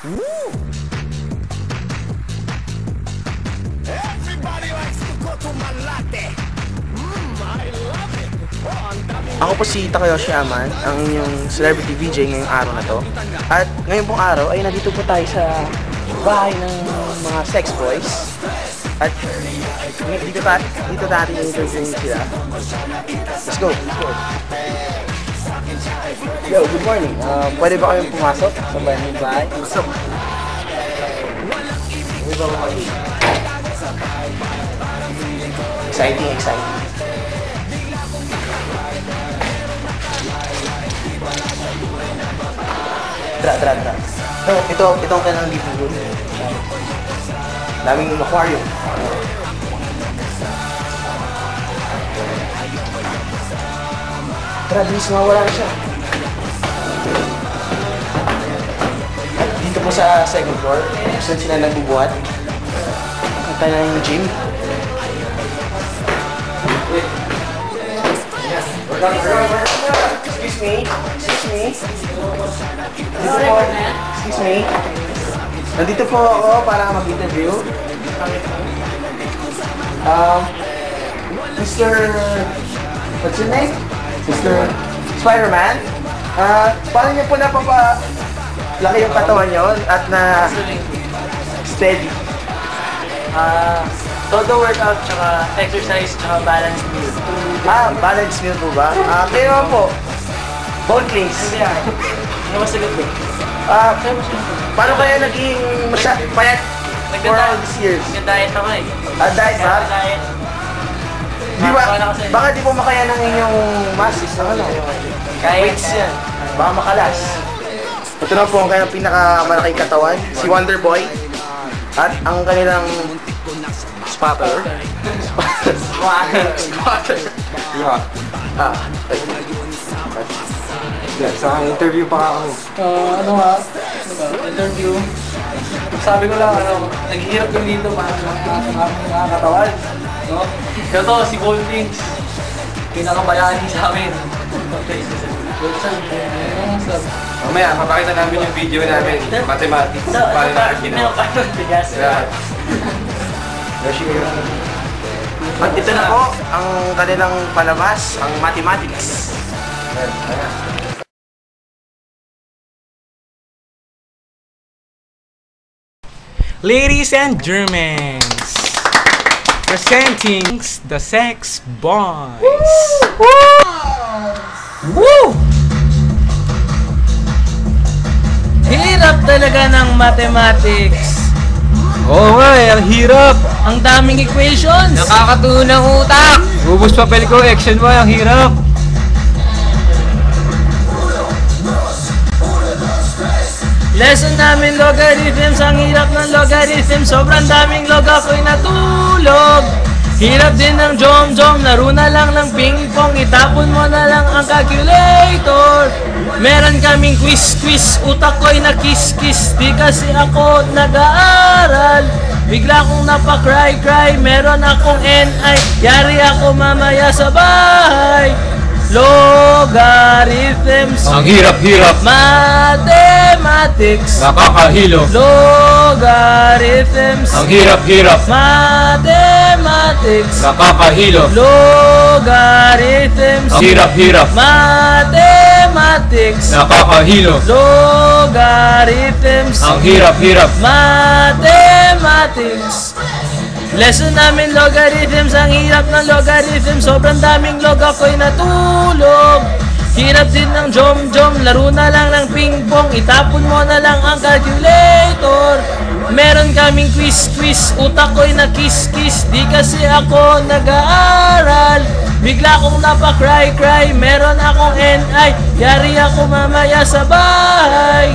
Woo! Everybody likes to go to Malate. I love it. Ako po si Takayoshi Aman, ang inyong celebrity VJ ngayong araw na to. At ngayon pong araw ay nandito po tayo sa bahay ng mga sex boys. At dito natin interviewin sila. Let's go! Yo, good morning. Pwede ba kayong pumasok sa bahay? What's up? Exciting. Tara. Ito ang kanilang living room. Daming aquarium. Tara, bilis mawala na siya. At dito po sa second floor, saan sila nagbubuhat. Ang kanilang gym. Excuse me. Nandito po ako para mag-interview. Mr. What's your name? Mr. Spider-Man. Paano niyo po napapalaki yung katawan niyo at na steady? Todo workout, tsaka exercise, tsaka balance meal. Balance meal po ba? Kayo naman po. Bone cleans. Hindi ano masagot ko? Paano kaya naging payat for all these years? Nag-diet ako eh. Diet ba? Diet. Di ba? Baka di po makaya ng inyong masis. Weights yan. Baka makalas. Ito na po ang kanilang pinakamalaking katawan. Si Wonder Boy. At ang kanilang spotter. Sa interview pa ako. Interview. Sabi ko lang, naghihirap kami dito para mga katawan. No? Ito, si Goldings. Pinakabayani sa amin. Mamaya, papakita namin yung video namin. Mathematics. Paano namin ginawa. At ito na po ang kanilang palabas, ang mathematics. Ladies and Germans, presenting the Sex Boys. Woo! Hirap talaga ng mathematics. Oo nga eh, ang hirap. Ang daming equations. Nakakatuon ng utak. Ubus papel ko, action mo, ang hirap. Lesson namin logarithms, ang hirap ng logarithm. Sobrang daming log, ako'y natulog. Hirap din ng jom-jom, laro na lang ng ping-pong. Itapon mo na lang ang calculator. Meron kaming quiz-quiz, utak ko'y nakis-kiss. Di kasi ako nag-aaral. Bigla kong napakry-cry, meron akong NI. Yari ako mamaya sa bahay. Logarithms, Ang hirap-hirap. mathematics. Nakakahilo. Logarithms, Ang hirap-hirap. mathematics. Nakakahilo. Logarithms, Ang hirap-hirap. mathematics. Nakakahilo. Logarithms, Ang hirap-hirap. mathematics. Lesson namin logarithms, ang hirap ng logarithm. Sobrang daming log, ako'y natulog. Hirap din ng jom-jom, laro na lang ng ping-pong. Itapon mo na lang ang calculator. Meron kaming quiz-quiz, utak ko'y nakis-kiss. Di kasi ako nag-aaral. Bigla kong napakry-cry, meron akong NI. Yari ako mamaya sa bahay.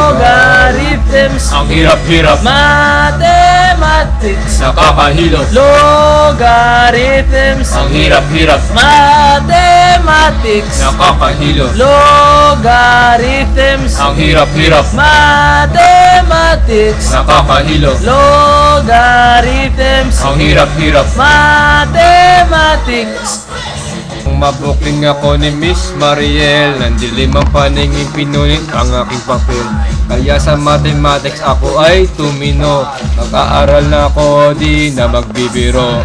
Logarithms, Ang hirap-hirap. mathematics. Nakakahilo. Logarithms, Ang hirap-hirap. mathematics. Nakakahilo. Logarithms, Ang hirap-hirap. mathematics. Nakakahilo. Logarithms, Ang hirap-hirap. mathematics. Nang mabukling ako ni Miss Mariel, nandilim ang paningin pinunit ang aking papel. Kaya sa mathematics ako ay tumino. Mag-aaral na ako, di na magbibiro.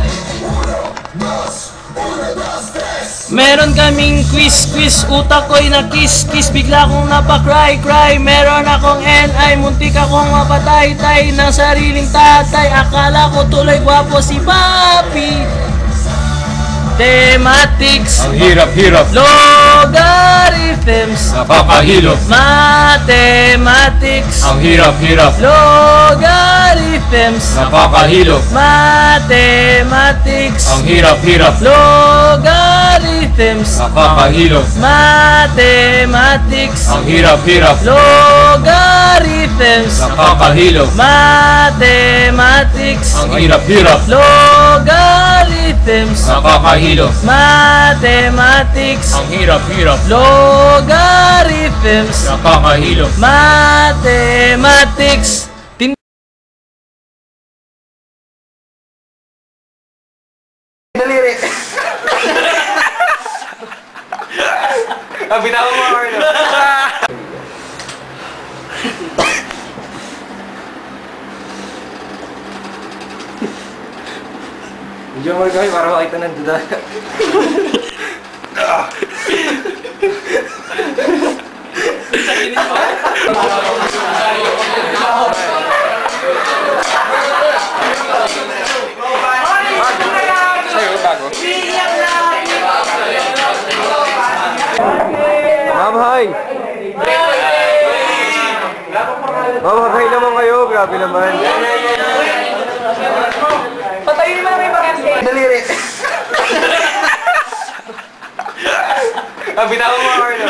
Meron kaming quiz, utak ko'y nakis-kis, bigla akong napakry, meron akong NI, muntik akong mapatay-tay ng sariling tatay, akala ko tuloy gwapo si Papi. Mathematics, Ang hirap-hirap, logarithms, nakakahilo. mathematics, Ang hirap-hirap, logarithms, nakakahilo. mathematics, Ang hirap-hirap, logarithms, nakakahilo. mathematics, Ang hirap-hirap, logarithms, nakakahilo. mathematics, Ang hirap-hirap, logarithms, nakakahilo. mathematics, Ang hirap-hirap, logarithms, nakakahilo. mathematics. Daliri. Bitawan mo, Arlo. Medyo mo kami para makita ng duda. Sa'yo, bago. Ma'am, hi! Ma'am, hi naman kayo. Grabe naman. Daliri. Bitawan mo, Arlo.